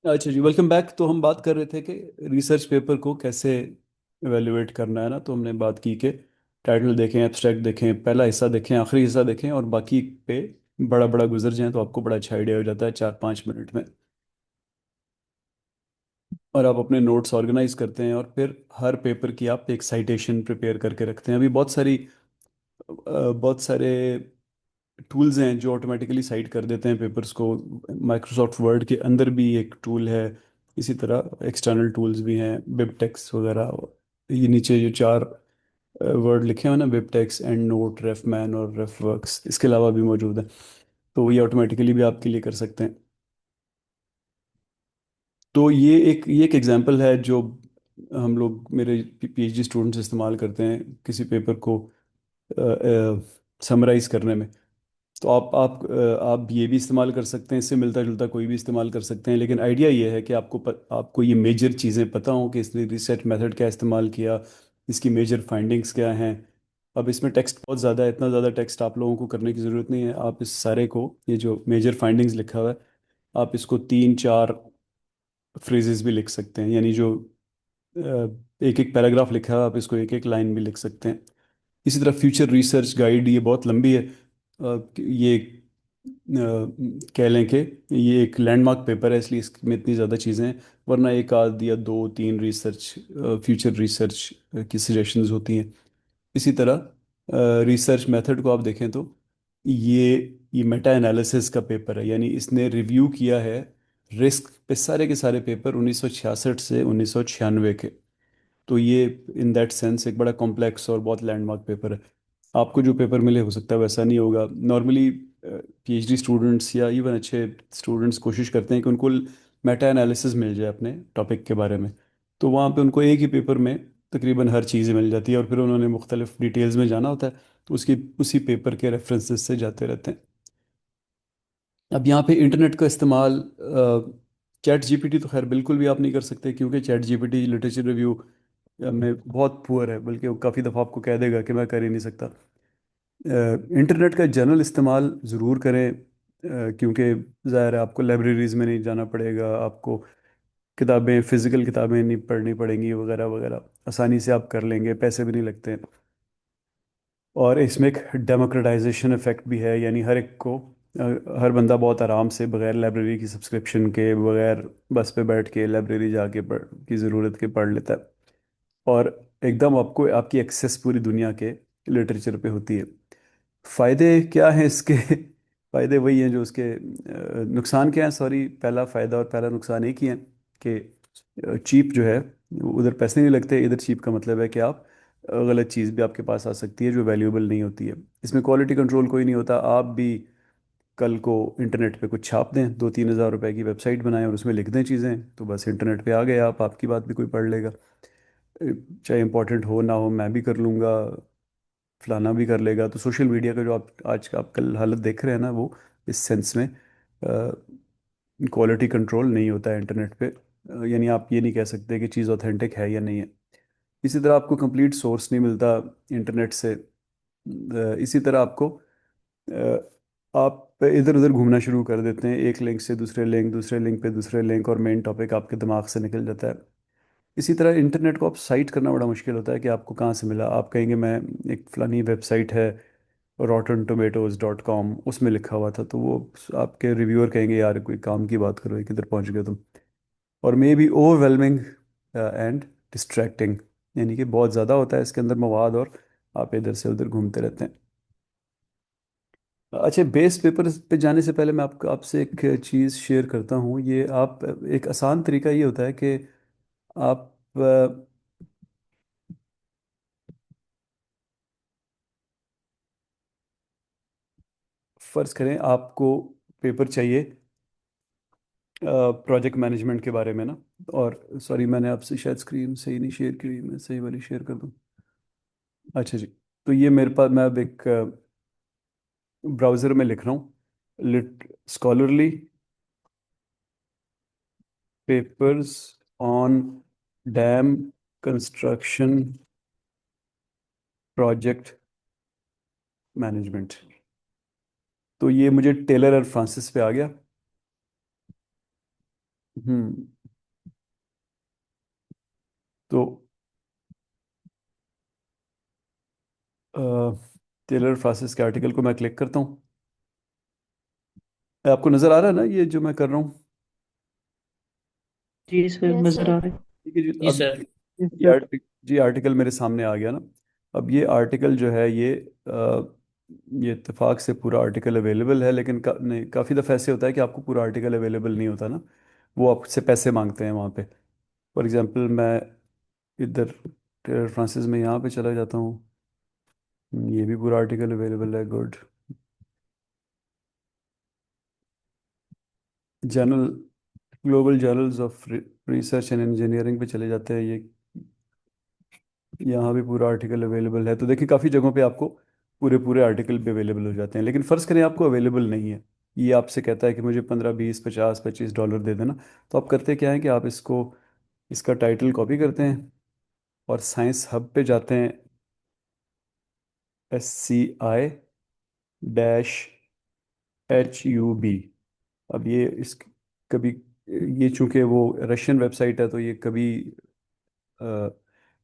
अच्छा जी, welcome back. तो हम बात कर रहे थे कि रिसर्च पेपर को कैसे एवेल्युएट करना है ना। तो हमने बात की कि टाइटल देखें, एब्स्ट्रैक्ट देखें, पहला हिस्सा देखें, आखिरी हिस्सा देखें और बाकी पे बड़ा बड़ा गुजर जाएं तो आपको बड़ा अच्छा आइडिया हो जाता है 4-5 मिनट में। और आप अपने नोट्स ऑर्गेनाइज करते हैं और फिर हर पेपर की आप एक साइटेशन प्रिपेयर करके रखते हैं। अभी बहुत सारे टूल्स हैं जो ऑटोमेटिकली साइट कर देते हैं पेपर्स को। माइक्रोसॉफ्ट वर्ड के अंदर भी एक टूल है, इसी तरह एक्सटर्नल टूल्स भी हैं, बिबटेक्स वगैरह। ये नीचे जो चार वर्ड लिखे हुए हैं ना, बिबटेक्स, एंड नोट, रेफमैन और रेफवर्क्स, इसके अलावा भी मौजूद है। तो ये ऑटोमेटिकली भी आपके लिए कर सकते हैं। तो ये एक एग्जांपल है जो हम लोग, मेरे पीएचडी स्टूडेंट्स इस्तेमाल करते हैं किसी पेपर को समराइज करने में। तो आप ये भी इस्तेमाल कर सकते हैं, इससे मिलता जुलता कोई भी इस्तेमाल कर सकते हैं। लेकिन आइडिया ये है कि आपको ये मेजर चीज़ें पता हों कि इसने रिसेट मेथड क्या इस्तेमाल किया, इसकी मेजर फाइंडिंग्स क्या हैं। अब इसमें टेक्स्ट बहुत ज़्यादा है, इतना ज़्यादा टेक्स्ट आप लोगों को करने की ज़रूरत नहीं है। आप इस सारे को, ये जो मेजर फाइंडिंग्स लिखा हुआ है, आप इसको 3-4 फ्रेजेस भी लिख सकते हैं। यानी जो एक एक पैराग्राफ लिखा है, आप इसको एक एक लाइन भी लिख सकते हैं। इसी तरह फ्यूचर रिसर्च गाइड, ये बहुत लंबी है। ये कह लें कि ये एक लैंडमार्क पेपर है, इसलिए इसमें इतनी ज़्यादा चीज़ें हैं। वरना एक आध या दो तीन रिसर्च, फ्यूचर रिसर्च की सजेशंस होती हैं। इसी तरह रिसर्च मेथड को आप देखें तो ये ये मेटा एनालिसिस का पेपर है। यानी इसने रिव्यू किया है रिस्क पे सारे के सारे पेपर 1966 से 1996 के। तो ये इन दैट सेंस एक बड़ा कॉम्प्लेक्स और बहुत लैंडमार्क पेपर है। आपको जो पेपर मिले हो सकता है वैसा नहीं होगा। नॉर्मली पीएचडी स्टूडेंट्स या इवन अच्छे स्टूडेंट्स कोशिश करते हैं कि उनको मेटा एनालिसिस मिल जाए अपने टॉपिक के बारे में। तो वहाँ पे उनको एक ही पेपर में तकरीबन हर चीज़ मिल जाती है और फिर उन्होंने मुख्तलिफ डिटेल्स में जाना होता है, तो उसकी उसी पेपर के रेफरेंसेस से जाते रहते हैं। अब यहाँ पे इंटरनेट का इस्तेमाल, चैट जीपीटी तो खैर बिल्कुल भी आप नहीं कर सकते, क्योंकि चैट जीपीटी लिटरेचर रिव्यू में बहुत पुअर है, बल्कि वो काफ़ी दफ़ा आपको कह देगा कि मैं कर ही नहीं सकता। इंटरनेट का जनरल इस्तेमाल ज़रूर करें, क्योंकि ज़ाहिर है आपको लाइब्रेरीज़ में नहीं जाना पड़ेगा, आपको किताबें, फिज़िकल किताबें नहीं पढ़नी पड़ेंगी वगैरह वगैरह। आसानी से आप कर लेंगे, पैसे भी नहीं लगते। और इसमें एक डेमोक्रेटाइजेशन इफेक्ट भी है, यानी हर एक को, हर बंदा बहुत आराम से बगैर लाइब्रेरी की सब्सक्रिप्शन के, बगैर बस पे बैठ के लाइब्रेरी जाके पढ़ की ज़रूरत के पढ़ लेता है। और एकदम आपको आपकी एक्सेस पूरी दुनिया के लिटरेचर पे होती है। फ़ायदे क्या हैं इसके? फ़ायदे वही हैं जो उसके नुकसान क्या हैं, सॉरी। पहला फ़ायदा और पहला नुकसान एक ही है कि चीप जो है, उधर पैसे नहीं लगते। इधर चीप का मतलब है कि आप गलत चीज़ भी आपके पास आ सकती है जो वैल्यूएबल नहीं होती है। इसमें क्वालिटी कंट्रोल कोई नहीं होता। आप भी कल को इंटरनेट पे कुछ छाप दें, 2-3 हज़ार रुपए की वेबसाइट बनाएं और उसमें लिख दें चीज़ें, तो बस इंटरनेट पे आ गए आप, आपकी बात भी कोई पढ़ लेगा। चाहे इंपॉर्टेंट हो ना हो, मैं भी कर लूँगा, फलाना भी कर लेगा। तो सोशल मीडिया का जो आप कल हालत देख रहे हैं ना, वो इस सेंस में क्वालिटी कंट्रोल नहीं होता है इंटरनेट पे। यानी आप ये नहीं कह सकते कि चीज़ ऑथेंटिक है या नहीं है। इसी तरह आपको कंप्लीट सोर्स नहीं मिलता इंटरनेट से। इसी तरह आपको आप इधर उधर घूमना शुरू कर देते हैं, एक लिंक से दूसरे लिंक, दूसरे लिंक पे दूसरे लिंक, और मेन टॉपिक आपके दिमाग से निकल जाता है। इसी तरह इंटरनेट को आप साइट करना बड़ा मुश्किल होता है कि आपको कहाँ से मिला। आप कहेंगे मैं, एक फलानी वेबसाइट है rotten tomatoes.com, उसमें लिखा हुआ था, तो वो आपके रिव्यूअर कहेंगे यार कोई काम की बात करो, ये किधर पहुंच गए तुम। और may be overwhelming and distracting, यानी कि बहुत ज़्यादा होता है इसके अंदर मवाद, और आप इधर से उधर घूमते रहते हैं। अच्छा, बेस पेपर पे जाने से पहले मैं आपको आपसे एक चीज़ शेयर करता हूँ। ये आप, एक आसान तरीका ये होता है कि आप फ़र्ज़ करें आपको पेपर चाहिए प्रोजेक्ट मैनेजमेंट के बारे में ना। और सॉरी, मैंने आपसे शायद स्क्रीन सही नहीं शेयर की, मैं सही वाली शेयर कर दूँ। अच्छा जी। तो ये मेरे पास, मैं अब एक ब्राउज़र में लिख रहा हूँ, lit scholarly papers on dam construction project management. तो ये मुझे टेलर और फ्रांसिस पे आ गया। हम्म। तो टेलर फ्रांसिस के आर्टिकल को मैं क्लिक करता हूँ। आपको नज़र आ रहा है ना ये जो मैं कर रहा हूँ? जी सर, यस नजर सर। आ रहे हैं। ठीक है जी, जी अब सर। यस ये सर। जी आर्टिकल मेरे सामने आ गया ना। अब ये आर्टिकल जो है ये इत्तेफाक से पूरा आर्टिकल अवेलेबल है, लेकिन नहीं, काफ़ी दफ़ा ऐसे होता है कि आपको पूरा आर्टिकल अवेलेबल नहीं होता ना। वो आपसे पैसे मांगते हैं वहाँ पे। फॉर एग्जांपल मैं इधर टेलर फ्रांसिस में यहाँ पे चला जाता हूँ। ये भी पूरा आर्टिकल अवेलेबल है, good. Journal, global journals of research and engineering पे चले जाते हैं। ये यहाँ भी पूरा आर्टिकल अवेलेबल है। तो देखिए काफ़ी जगहों पे आपको पूरे पूरे आर्टिकल भी अवेलेबल हो जाते हैं, लेकिन फ़र्ज़ करें आपको अवेलेबल नहीं है। ये आपसे कहता है कि मुझे 15 20 50 25 डॉलर दे देना। तो आप करते क्या है कि आप इसको, इसका टाइटल कॉपी करते हैं और साइंस हब पे जाते हैं। SCI-HUB। अब ये इस कभी, ये चूंकि वो रशियन वेबसाइट है तो ये कभी अ,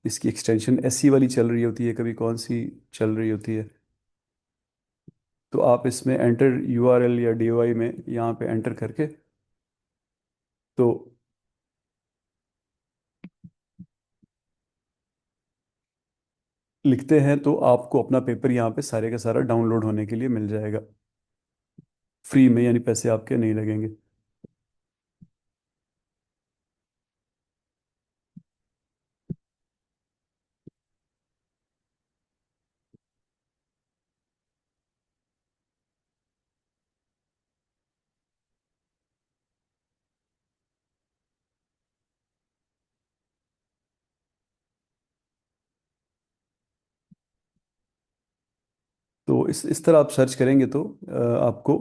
इसकी एक्सटेंशन SC वाली चल रही होती है, कभी कौन सी चल रही होती है। तो आप इसमें एंटर URL या DOI में यहाँ पे एंटर करके तो लिखते हैं, तो आपको अपना पेपर यहाँ पे सारे का सारा डाउनलोड होने के लिए मिल जाएगा फ्री में, यानी पैसे आपके नहीं लगेंगे। तो इस तरह आप सर्च करेंगे तो आपको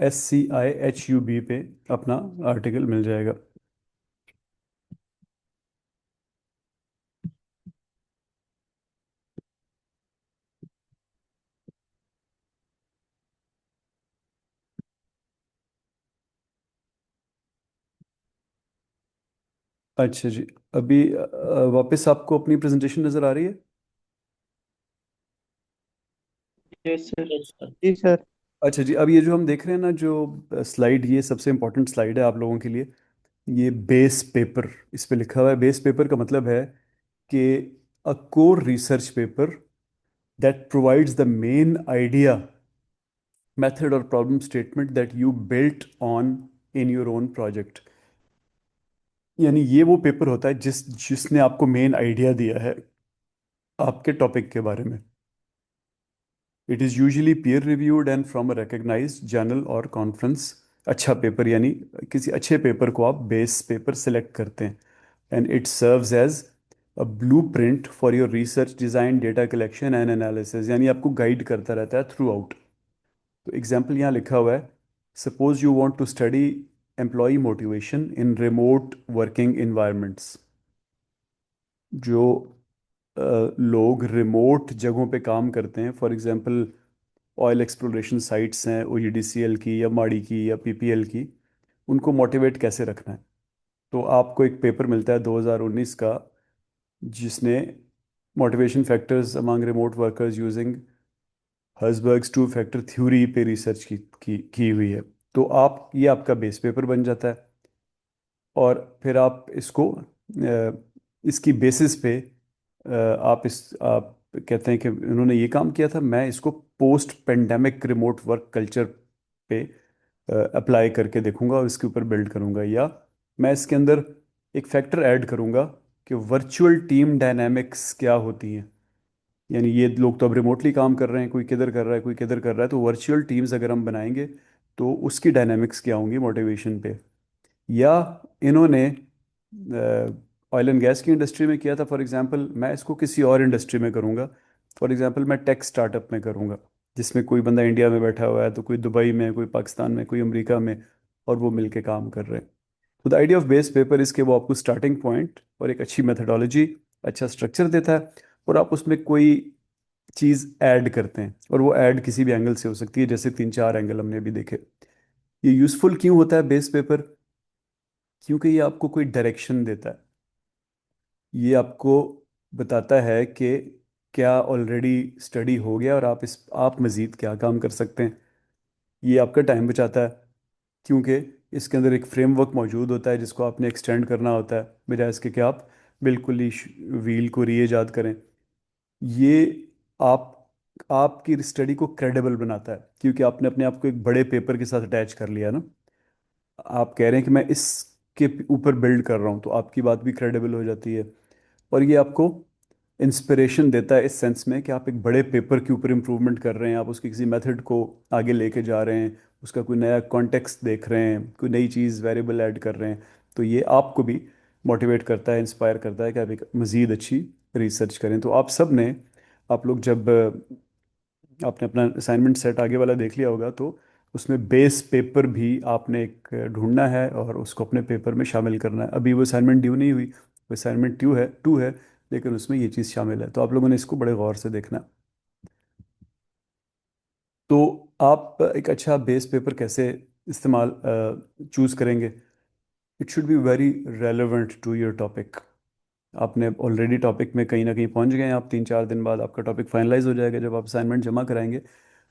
SCI-HUB पे अपना आर्टिकल मिल जाएगा। अच्छा जी। अभी वापस आपको अपनी प्रेजेंटेशन नज़र आ रही है? Yes sir. जी सर। अच्छा जी, अब ये जो हम देख रहे हैं ना, जो स्लाइड, ये सबसे इम्पोर्टेंट स्लाइड है आप लोगों के लिए। ये बेस पेपर, इस पे लिखा हुआ है। बेस पेपर का मतलब है कि a core research paper that provides the main idea, method और problem statement that you built on in your own project. यानी ये वो पेपर होता है जिसने आपको मेन आइडिया दिया है आपके टॉपिक के बारे में। It is usually peer reviewed and from a recognised journal और कॉन्फ्रेंस। अच्छा पेपर यानी किसी अच्छे पेपर को आप बेस पेपर सेलेक्ट करते हैं। And it serves as a blueprint for your research design, data collection and analysis, यानी आपको गाइड करता रहता है थ्रू आउट। तो एग्जाम्पल यहाँ लिखा हुआ है, suppose you want to study employ motivation in remote working environments. जो लोग रिमोट जगहों पे काम करते हैं, for example oil exploration sites हैं OGDCL की या माड़ी की या PPL की, उनको मोटिवेट कैसे रखना है। तो आपको एक पेपर मिलता है 2019 का, जिसने motivation factors among remote workers using Herzberg's two factor theory पे रिसर्च की हुई है। तो आप, ये आपका बेस पेपर बन जाता है। और फिर आप इसको इसकी बेसिस पे आप कहते हैं कि उन्होंने ये काम किया था, मैं इसको post pandemic remote work culture पे अप्लाई करके देखूंगा और इसके ऊपर बिल्ड करूंगा। या मैं इसके अंदर एक फैक्टर ऐड करूंगा कि वर्चुअल टीम डायनामिक्स क्या होती हैं। यानी ये लोग तो अब रिमोटली काम कर रहे हैं, कोई किधर कर रहा है कोई किधर कर रहा है, तो वर्चुअल टीम्स अगर हम बनाएंगे तो उसकी डायनामिक्स क्या होंगी मोटिवेशन पे। या इन्होंने ऑयल एंड गैस की इंडस्ट्री में किया था, फॉर एग्जांपल मैं इसको किसी और इंडस्ट्री में करूँगा। फॉर एग्जांपल मैं टेक स्टार्टअप में करूँगा, जिसमें कोई बंदा इंडिया में बैठा हुआ है, तो कोई दुबई में, कोई पाकिस्तान में, कोई अमेरिका में, और वो मिलके काम कर रहे हैं। तो the idea of base paper इसके, वो आपको स्टार्टिंग पॉइंट और एक अच्छी मेथडोलॉजी, अच्छा स्ट्रक्चर देता है, और आप उसमें कोई चीज़ ऐड करते हैं, और वो ऐड किसी भी एंगल से हो सकती है, जैसे 3 4 एंगल हमने अभी देखे। ये यूज़फुल क्यों होता है बेस पेपर? क्योंकि ये आपको कोई डायरेक्शन देता है। ये आपको बताता है कि क्या ऑलरेडी स्टडी हो गया और आप मज़ीद क्या काम कर सकते हैं। ये आपका टाइम बचाता है, क्योंकि इसके अंदर एक फ्रेमवर्क मौजूद होता है जिसको आपने एक्सटेंड करना होता है, बजाय इसके कि आप बिल्कुल ही व्हील को रीइजाद करें। ये आप आपकी स्टडी को क्रेडिबल बनाता है, क्योंकि आपने अपने आप को एक बड़े पेपर के साथ अटैच कर लिया ना। आप कह रहे हैं कि मैं इसके ऊपर बिल्ड कर रहा हूँ, तो आपकी बात भी क्रेडिबल हो जाती है। और ये आपको इंस्पिरेशन देता है इस सेंस में कि आप एक बड़े पेपर के ऊपर इम्प्रूवमेंट कर रहे हैं, आप उसकी किसी मेथड को आगे लेके जा रहे हैं, उसका कोई नया कॉन्टेक्स्ट देख रहे हैं, कोई नई चीज़ वेरिएबल ऐड कर रहे हैं। तो ये आपको भी मोटिवेट करता है, इंस्पायर करता है कि आप एक मज़ीद अच्छी रिसर्च करें। तो आप सब ने, आप लोग जब आपने अपना असाइनमेंट सेट आगे वाला देख लिया होगा, तो उसमें बेस पेपर भी आपने एक ढूंढना है और उसको अपने पेपर में शामिल करना है। अभी वो असाइनमेंट ड्यू नहीं हुई, वो असाइनमेंट टू है, लेकिन उसमें ये चीज़ शामिल है, तो आप लोगों ने इसको बड़े गौर से देखना है। तो आप एक अच्छा बेस पेपर कैसे इस्तेमाल चूज़ करेंगे? It should be very relevant to your topic. आपने ऑलरेडी टॉपिक में कहीं ना कहीं पहुंच गए हैं, आप 3-4 दिन बाद आपका टॉपिक फाइनलाइज हो जाएगा जब आप असाइनमेंट जमा कराएंगे।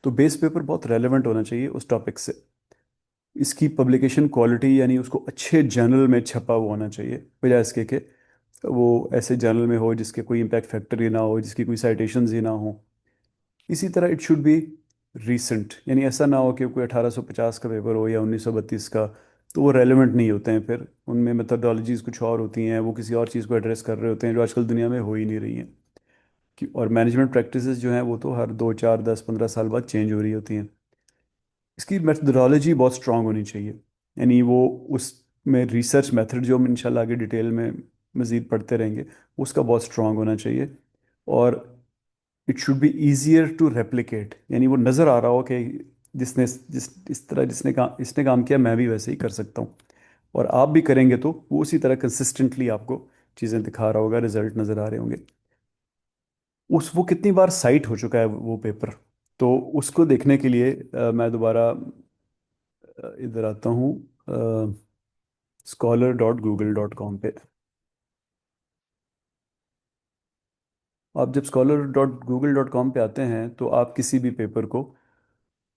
तो बेस पेपर बहुत रेलेवेंट होना चाहिए उस टॉपिक से। इसकी पब्लिकेशन क्वालिटी, यानी उसको अच्छे जर्नल में छपा हुआ होना चाहिए, बजाय इसके कि वो ऐसे जर्नल में हो जिसके कोई इम्पैक्ट फैक्टर ही ना हो, जिसकी कोई साइटेशंस ही ना हो। इसी तरह इट शुड बी रीसेंट, यानी ऐसा ना हो कि कोई 1850 का पेपर हो या 1932 का, तो वो रेलेवेंट नहीं होते हैं फिर। उनमें मेथडोलॉजीज कुछ और होती हैं, वो किसी और चीज़ को एड्रेस कर रहे होते हैं जो आजकल दुनिया में हो ही नहीं रही हैं। और मैनेजमेंट प्रैक्टिसेस जो हैं वो तो हर 2, 4, 10, 15 साल बाद चेंज हो रही होती हैं। इसकी मेथडोलॉजी बहुत स्ट्रांग होनी चाहिए, यानी वो उसमें रिसर्च मेथड जो हम इंशाल्लाह आगे डिटेल में मज़ीद पढ़ते रहेंगे, उसका बहुत स्ट्रांग होना चाहिए। और it should be easier to replicate, यानी वो नज़र आ रहा हो कि जिस इस तरह इसने काम किया, मैं भी वैसे ही कर सकता हूँ। और आप भी करेंगे तो वो उसी तरह कंसिस्टेंटली आपको चीज़ें दिखा रहा होगा, रिजल्ट नज़र आ रहे होंगे। वो कितनी बार साइट हो चुका है वो पेपर, तो उसको देखने के लिए मैं दोबारा इधर आता हूँ, scholar.google.com पे। आप जब scholar.google.com पे आते हैं तो आप किसी भी पेपर को,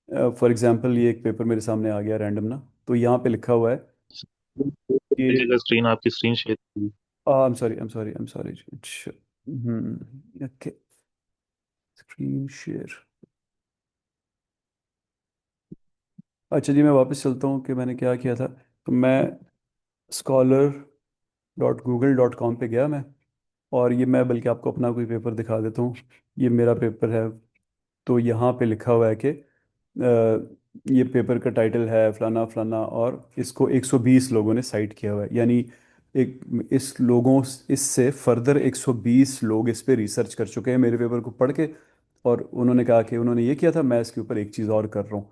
फॉर एग्जांपल ये एक पेपर मेरे सामने आ गया रैंडम ना, तो यहाँ पे लिखा हुआ है कि, जगह स्क्रीन आपकी screen share. I am sorry, I am sorry. Okay, screen share. अच्छा जी, मैं वापस चलता हूँ कि मैंने क्या किया था। तो मैं scholar.google.com पे गया मैं, और ये मैं बल्कि आपको अपना कोई पेपर दिखा देता हूँ। ये मेरा पेपर है। तो यहाँ पे लिखा हुआ है कि ये पेपर का टाइटल है फलाना फलाना, और इसको 120 लोगों ने साइट किया हुआ है, यानी एक इस लोगों इससे फर्दर 120 लोग इस पे रिसर्च कर चुके हैं मेरे पेपर को पढ़ के। और उन्होंने कहा कि उन्होंने ये किया था, मैं इसके ऊपर एक चीज़ और कर रहा हूँ।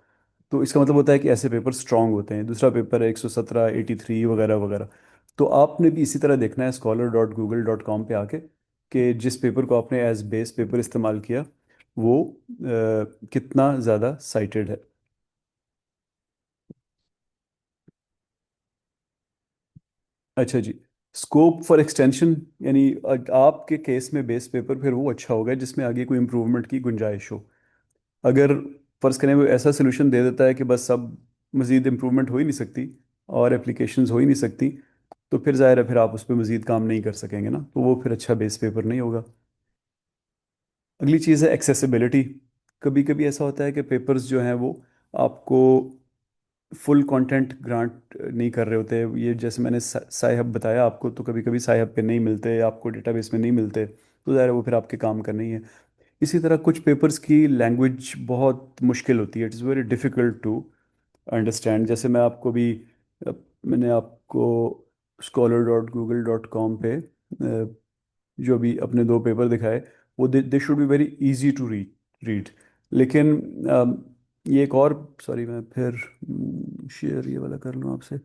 तो इसका मतलब होता है कि ऐसे पेपर स्ट्रांग होते हैं। दूसरा पेपर है 117, 83 वगैरह वगैरह। तो आपने भी इसी तरह देखना है scholar.google.com पे आके कि जिस पेपर को आपने एज बेस पेपर इस्तेमाल किया, वो कितना ज़्यादा साइटेड है। अच्छा जी, स्कोप फॉर एक्सटेंशन, यानी आपके केस में बेस पेपर फिर वो अच्छा होगा जिसमें आगे कोई इम्प्रूवमेंट की गुंजाइश हो। अगर फर्ज करें वो ऐसा सोल्यूशन दे देता है कि बस अब मज़ीद इम्प्रूवमेंट हो ही नहीं सकती और एप्लीकेशंस हो ही नहीं सकती, तो फिर ज़ाहिर है फिर आप उस पर मज़ीद काम नहीं कर सकेंगे ना, तो वो फिर अच्छा बेस पेपर नहीं होगा। अगली चीज़ है एक्सेसिबिलिटी। कभी कभी ऐसा होता है कि पेपर्स जो हैं वो आपको फुल कंटेंट ग्रांट नहीं कर रहे होते। ये जैसे मैंने साइहब बताया आपको, तो कभी कभी साइहब पे नहीं मिलते, आपको डेटाबेस में नहीं मिलते, तो ज़ाहिर है वो फिर आपके काम का नहीं है। इसी तरह कुछ पेपर्स की लैंग्वेज बहुत मुश्किल होती है, it's very difficult to understand. जैसे मैं आपको भी मैंने आपको scholar.google.com पे जो भी अपने दो पेपर दिखाए, वो they should be very easy to read. लेकिन ये एक और, सॉरी मैं फिर शेयर ये वाला कर लूँ आपसे।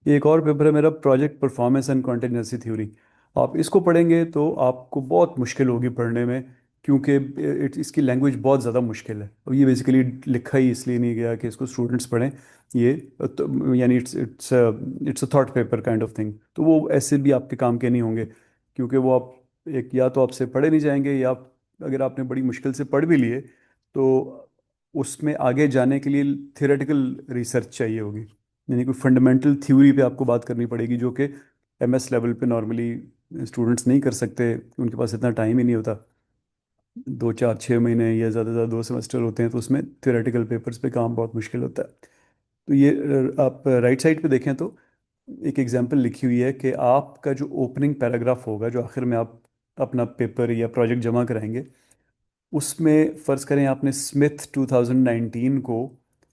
ये एक और पेपर है मेरा, प्रोजेक्ट परफॉर्मेंस एंड कॉन्टीन्यूसी थ्योरी। आप इसको पढ़ेंगे तो आपको बहुत मुश्किल होगी पढ़ने में, क्योंकि इसकी लैंग्वेज बहुत ज़्यादा मुश्किल है और ये बेसिकली लिखा ही इसलिए नहीं गया कि इसको स्टूडेंट्स पढ़ें। ये तो यानी it's a thought paper kind of thing, तो वो ऐसे भी आपके काम के नहीं होंगे, क्योंकि वो आप एक या तो आपसे पढ़े नहीं जाएंगे, या अगर आपने बड़ी मुश्किल से पढ़ भी लिए तो उसमें आगे जाने के लिए थियोरेटिकल रिसर्च चाहिए होगी, यानी कोई फंडामेंटल थ्योरी पे आपको बात करनी पड़ेगी, जो कि एमएस लेवल पे नॉर्मली स्टूडेंट्स नहीं कर सकते, उनके पास इतना टाइम ही नहीं होता। 2 4 6 महीने या ज़्यादा से ज़्यादा 2 सेमेस्टर होते हैं, तो उसमें थियोरेटिकल पेपर्स पे काम बहुत मुश्किल होता है। तो ये आप राइट साइड पे देखें तो एक एग्जांपल लिखी हुई है कि आपका जो ओपनिंग पैराग्राफ होगा, जो आखिर में आप अपना पेपर या प्रोजेक्ट जमा कराएंगे, उसमें फ़र्ज़ करें आपने स्मिथ 2019 को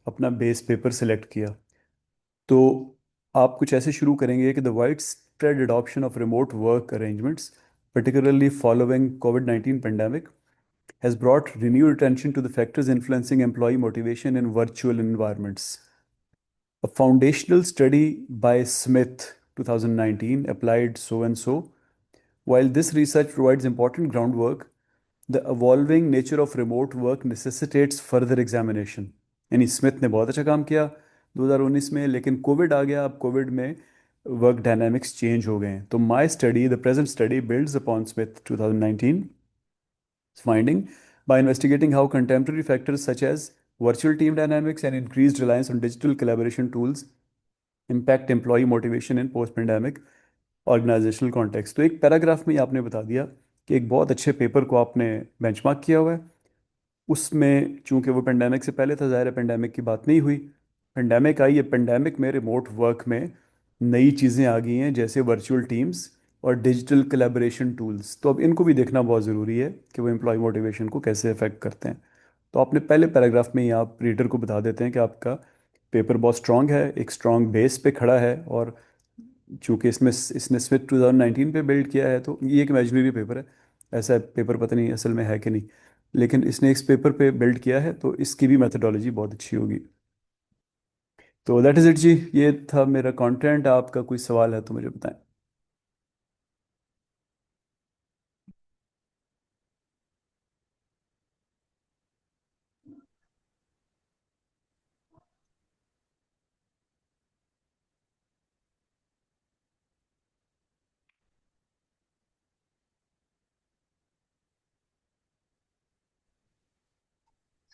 अपना बेस पेपर सेलेक्ट किया, तो आप कुछ ऐसे शुरू करेंगे कि the wide spread adoption of remote work arrangements, particularly following COVID-19 pandemic, has brought renewed attention to the factors influencing employee motivation in virtual environments. A foundational study by Smith 2019 applied so and so. While this research provides important groundwork, the evolving nature of remote work necessitates further examination. यानी Smith ने बहुत अच्छा काम किया 2019 में, लेकिन Covid आ गया। अब कोविड में वर्क डायनामिक्स चेंज हो गए हैं, तो my study the present study builds upon Smith 2019 finding by investigating how contemporary factors such as virtual team dynamics and increased reliance on digital collaboration tools impact employee motivation in post-pandemic organisational context. तो एक paragraph में ही आपने बता दिया कि एक बहुत अच्छे पेपर को आपने बेंचमार्क किया हुआ है। उसमें चूंकि वो पेंडेमिक से पहले था, ज़ाहिर है पेंडेमिक की बात नहीं हुई, पेंडेमिक आई है। पेंडेमिक में रिमोट वर्क में नई चीज़ें आ गई हैं, जैसे वर्चुअल टीम्स और डिजिटल कोलैबोरेशन टूल्स, तो अब इनको भी देखना बहुत ज़रूरी है कि वो एम्प्लॉय मोटिवेशन को कैसे अफेक्ट करते हैं। तो आपने पहले पैराग्राफ में ही आप रीडर को बता देते हैं कि आपका पेपर बहुत स्ट्रांग है, एक स्ट्रांग बेस पे खड़ा है, और चूंकि इसने स्मिथ 2019 पे बिल्ड किया है, तो ये एक इमेजिनरी पेपर है, ऐसा पेपर पता नहीं असल में है कि नहीं, लेकिन इसने इस पेपर पे बिल्ड किया है, तो इसकी भी मेथोडोलॉजी बहुत अच्छी होगी। तो दैट इज़ इट जी, ये था मेरा कंटेंट। आपका कोई सवाल है तो मुझे बताएं।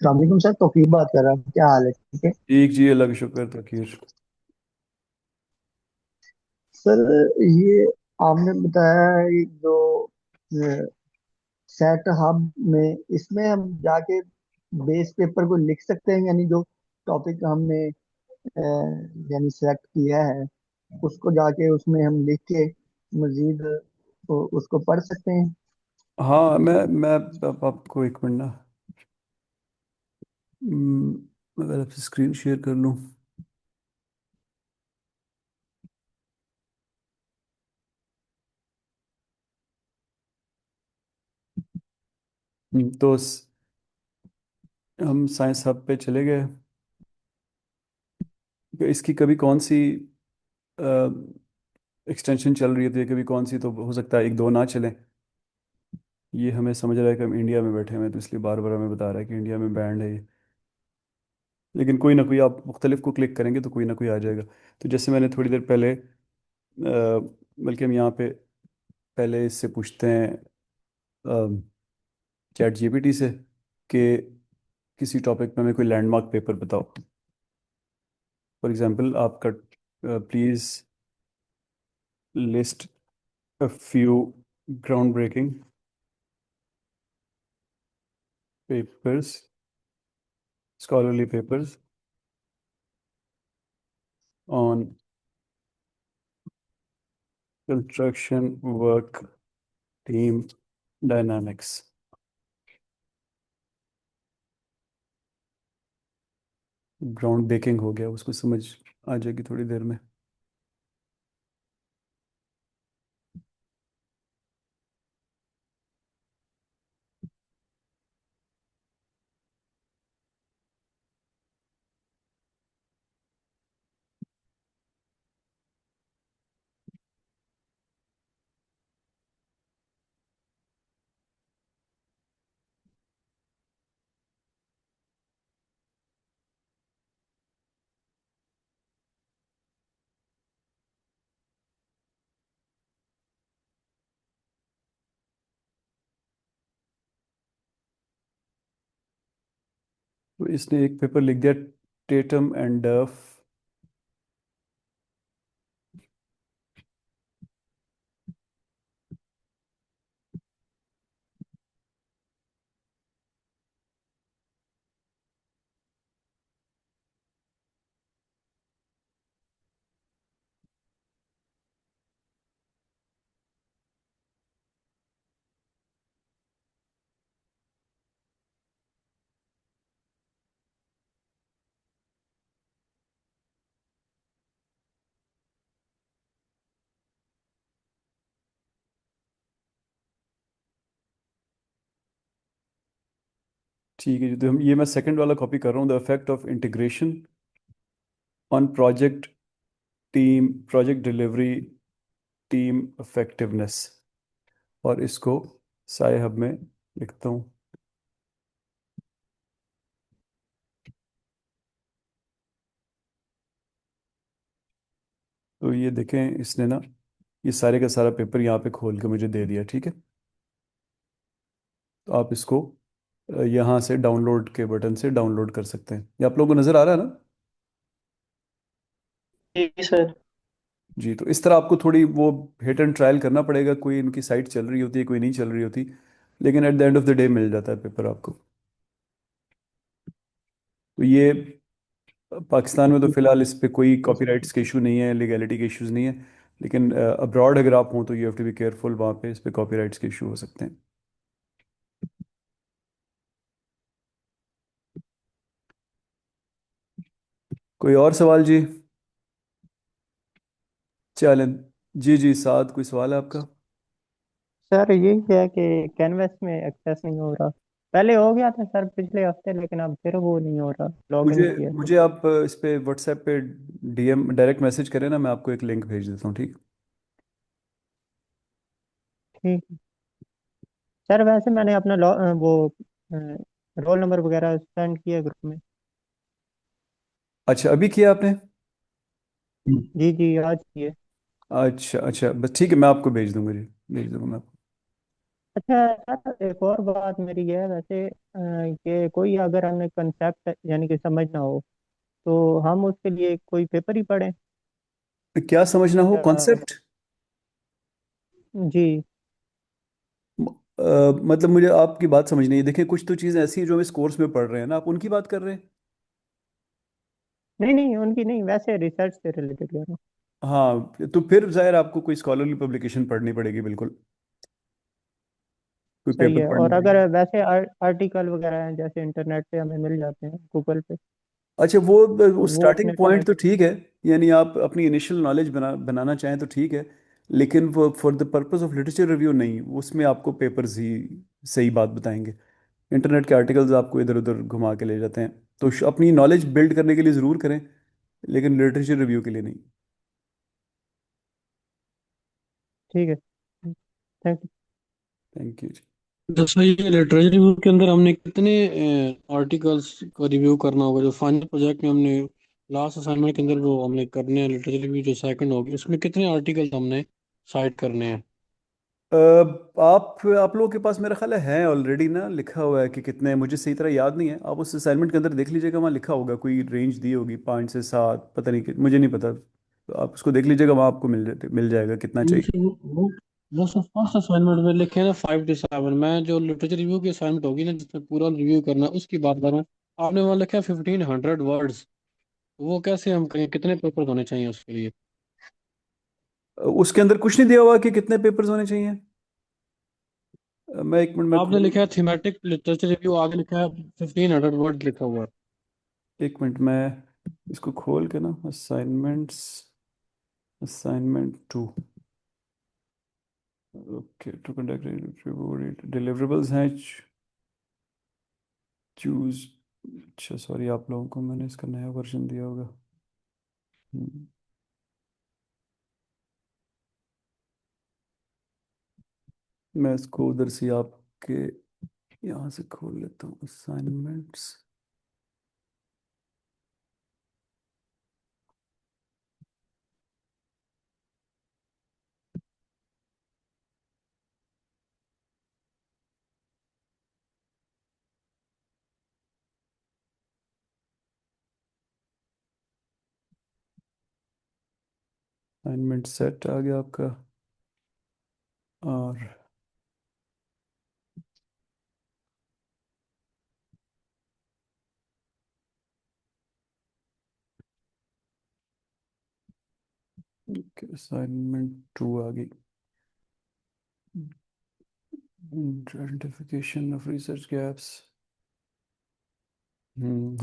सलामकुम सर, तौकीर बात कर रहा हूँ। क्या हाल है? ठीक है ठीक जी, अल्लाह का शुक्र तकीर। सर। ये आपने बताया है ये जो सेट हब में, इसमें हम जाके बेस पेपर को लिख सकते हैं, यानी जो टॉपिक हमने यानी सेलेक्ट किया है उसको जाके उसमें हम लिख के मजीद उसको पढ़ सकते हैं। हाँ, मैं अब आपको एक मिनट ना, अगर आपसे स्क्रीन शेयर कर लूँ। तो हम साइंस हब पे चले गए। तो इसकी कभी कौन सी एक्सटेंशन चल रही है, तो कभी कौन सी, तो हो सकता है एक दो ना चले। ये हमें समझ रहा है कि हम इंडिया में बैठे हुए हैं, तो इसलिए बार बार हमें बता रहा है कि इंडिया में बैंड है ये। लेकिन कोई ना कोई आप मुख्तलिफ को क्लिक करेंगे तो कोई ना कोई आ जाएगा। तो जैसे मैंने थोड़ी देर पहले बल्कि हम यहाँ पे पहले इससे पूछते हैं चैट जीपीटी से कि किसी टॉपिक में हमें कोई लैंडमार्क पेपर बताओ। फॉर एग्जांपल आपका please list a few groundbreaking papers, scholarly papers on construction work team dynamics. Groundbreaking हो गया, उसको समझ आ जाएगी थोड़ी देर में। तो इसने एक पेपर लिख दिया, टेटम एंड डफ। ठीक है जी, तो हम ये मैं सेकंड वाला कॉपी कर रहा हूँ, the effect of integration on project team, project delivery, team effectiveness. और इसको साय हब में लिखता हूँ। तो ये देखें, इसने ना ये सारे का सारा पेपर यहाँ पे खोल के मुझे दे दिया, ठीक है। तो आप इसको यहाँ से डाउनलोड के बटन से डाउनलोड कर सकते हैं। ये आप लोगों को नज़र आ रहा है ना? जी सर। जी, तो इस तरह आपको थोड़ी वो हिट एंड ट्रायल करना पड़ेगा, कोई इनकी साइट चल रही होती है, कोई नहीं चल रही होती, लेकिन at the end of the day meal जाता है पेपर आपको। तो ये पाकिस्तान में तो फिलहाल इस पे कोई कॉपीराइट्स के इशू नहीं है, लीगैलिटी के इश्यूज नहीं है, लेकिन अब्रॉड अगर आप हों तो you have to be careful, वहाँ पे इस पे कॉपीराइट्स के इशू हो सकते हैं। कोई और सवाल जी? चलें। जी जी, साथ कोई सवाल है आपका? सर यही है कि कैनवस में एक्सेस नहीं हो रहा। पहले हो गया था सर पिछले हफ्ते, लेकिन अब फिर वो नहीं हो रहा, लॉग इन मुझे किया तो। मुझे आप इस पे व्हाट्सएप पे डीएम डायरेक्ट मैसेज करें ना, मैं आपको एक लिंक भेज देता हूँ, ठीक? ठीक है। सर वैसे मैंने अपना वो रोल नंबर वगैरह सेंड किया ग्रुप में। अच्छा, अभी किया आपने? जी जी, आज किए। अच्छा अच्छा, बस ठीक है, मैं आपको भेज दूंगा जी, भेज दूंगा मैं आपको। अच्छा सर, एक और बात मेरी ये है वैसे कि कोई अगर हमें कंसेप्ट यानी कि समझना हो, तो हम उसके लिए कोई पेपर ही पढ़ें? क्या समझना हो, या- कॉन्सेप्ट? जी। मतलब मुझे आपकी बात समझ नहीं है। देखिए, कुछ तो चीज़ें ऐसी हैं जो हम इस कोर्स में पढ़ रहे हैं ना, आप उनकी बात कर रहे हैं। नहीं नहीं, उनकी नहीं, वैसे रिसर्च से रिलेटेड कह रहा हूँ। हाँ, तो फिर जाहिर आपको कोई स्कॉलरली पब्लिकेशन पढ़नी पड़ेगी, बिल्कुल, कोई सही पेपर है। पढ़ना और अगर पड़ेगा। वैसे आर्टिकल वगैरह हैं जैसे इंटरनेट पे हमें मिल जाते हैं गूगल पे, अच्छा, वो तो वो स्टार्टिंग अपने पॉइंट पढ़े। तो ठीक है, यानी आप अपनी इनिशियल नॉलेज बनाना चाहें तो ठीक है, लेकिन वो for the purpose of literature review नहीं, उसमें आपको पेपर्स ही सही बात बताएंगे। इंटरनेट के आर्टिकल्स आपको इधर उधर घुमा के ले जाते हैं। तो अपनी नॉलेज बिल्ड करने के लिए ज़रूर करें, लेकिन लिटरेचर रिव्यू के लिए नहीं। ठीक है। Thank you. Thank you. जैसे ये लिटरेचर रिव्यू के अंदर हमने कितने आर्टिकल्स को रिव्यू करना होगा? जो फाइनल प्रोजेक्ट में हमने लास्ट असाइनमेंट के अंदर जो हमने करने हैं, लिटरेचर रिव्यू जो सेकंड होगी, उसमें कितने आर्टिकल्स हमने साइट करने हैं? आप लोगों के पास मेरा ख्याल है ऑलरेडी ना लिखा हुआ है कि कितने, मुझे सही तरह याद नहीं है, आप उस असाइनमेंट के अंदर देख लीजिएगा, वहाँ लिखा होगा, कोई रेंज दी होगी 5 से 7, पता नहीं मुझे नहीं पता, तो आप उसको देख लीजिएगा, वहाँ आपको मिल जाएगा कितना चाहिए। मुझे वो सब फर्स्ट असाइनमेंट में लिखे हैं ना 5 to 7। मैं जो लिटरेचर रिव्यू की असाइनमेंट होगी ना, जिसमें पूरा रिव्यू करना है, उसकी बात कर रहा हूँ। आपने वहाँ लिखा है 1500 वर्ड्स। वो कैसे हम कहें, कितने पेपर होने चाहिए उसके लिए? उसके अंदर कुछ नहीं दिया हुआ कि कितने पेपर्स होने चाहिए। मैं एक मिनट में आपने खोल, लिखा है थीमेटिक लिटरेचर रिव्यू, आगे लिखा है 1500 वर्ड लिखा हुआ है। एक मिनट में इसको खोल के ना, assignments, assignment 2, okay, to conduct deliverables हैं, चूज। अच्छा सॉरी, आप लोगों को मैंने इसका नया वर्जन दिया होगा। हम्म, मैं इसको उधर से आपके यहाँ से खोल लेता हूँ, असाइनमेंट्स। असाइनमेंट सेट आ गया आपका। और असाइनमेंट 2 आ गई। Identification of research gaps.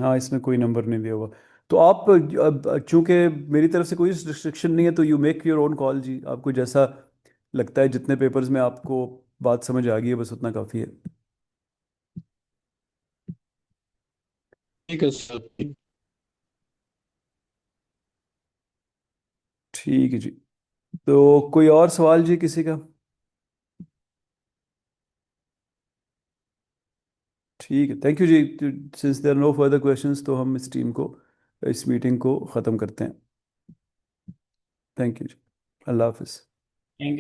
हाँ, इसमें कोई नंबर नहीं दिया हुआ। तो आप अब चूंकि मेरी तरफ से कोई रिस्ट्रिक्शन नहीं है, तो you make your own call जी। आपको जैसा लगता है, जितने पेपर्स में आपको बात समझ आ गई है, बस उतना काफ़ी है। ठीक है सर। ठीक है जी। तो कोई और सवाल जी किसी का? ठीक है, thank you ji. Since there no further questions, तो हम इस मीटिंग को ख़त्म करते हैं। थैंक यू जी। अल्लाह हाफिज़। Thank you.